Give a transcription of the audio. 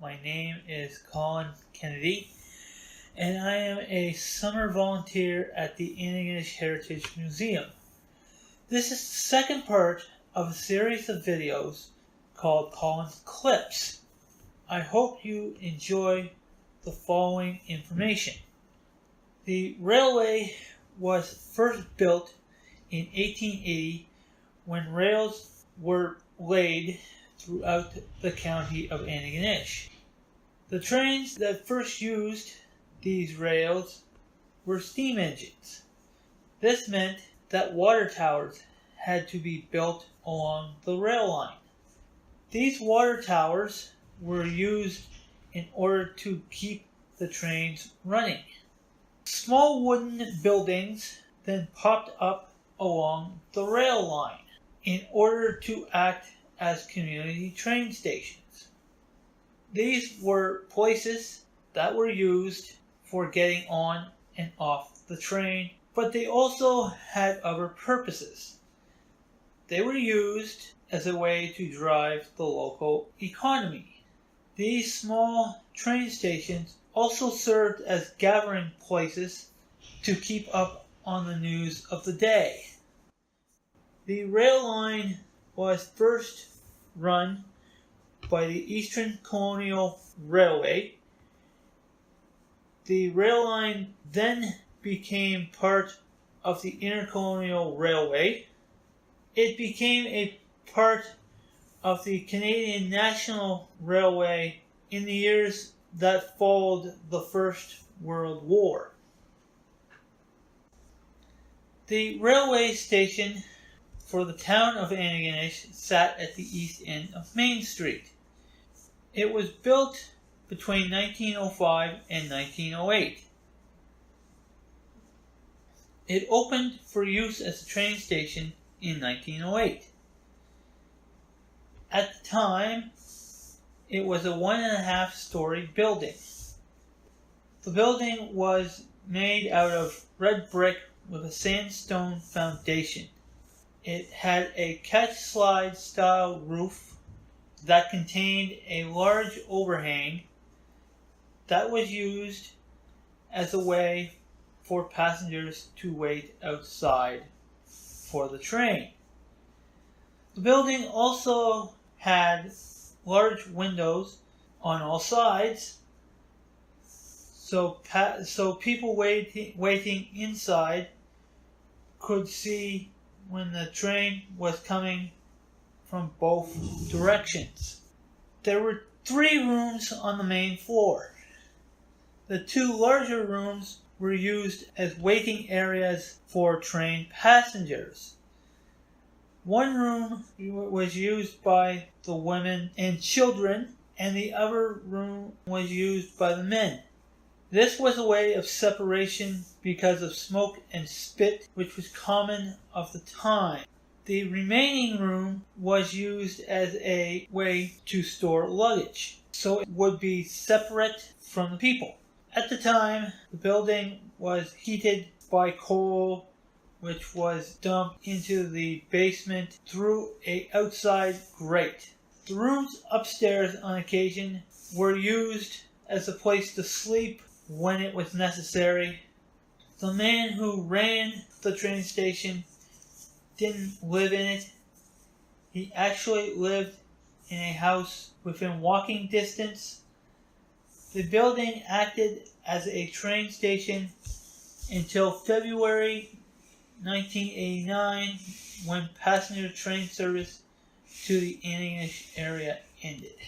My name is Colin Kennedy, and I am a summer volunteer at the Antigonish Heritage Museum. This is the second part of a series of videos called Colin's Clips. I hope you enjoy the following information. The railway was first built in 1880 when rails were laid throughout the county of Antigonish. The trains that first used these rails were steam engines. This meant that water towers had to be built along the rail line. These water towers were used in order to keep the trains running. Small wooden buildings then popped up along the rail line in order to act as community train stations. These were places that were used for getting on and off the train, but they also had other purposes. They were used as a way to drive the local economy. These small train stations also served as gathering places to keep up on the news of the day. The rail line was first run by the Eastern Colonial Railway. The rail line then became part of the Intercolonial Railway. It became a part of the Canadian National Railway in the years that followed the First World War. The railway station for the town of Antigonish sat at the east end of Main Street. It was built between 1905 and 1908. It opened for use as a train station in 1908. At the time, it was a 1.5-story building. The building was made out of red brick with a sandstone foundation. It had a catch-slide style roof that contained a large overhang that was used as a way for passengers to wait outside for the train. The building also had large windows on all sides, so people waiting inside could see when the train was coming from both directions. There were 3 rooms on the main floor. The 2 larger rooms were used as waiting areas for train passengers. One room was used by the women and children, and the other room was used by the men. This was a way of separation because of smoke and spit, which was common of the time. The remaining room was used as a way to store luggage, so it would be separate from the people. At the time, the building was heated by coal, which was dumped into the basement through an outside grate. The rooms upstairs on occasion were used as a place to sleep when it was necessary. The man who ran the train station didn't live in it. He actually lived in a house within walking distance. The building acted as a train station until February 1989, when passenger train service to the Antigonish area ended.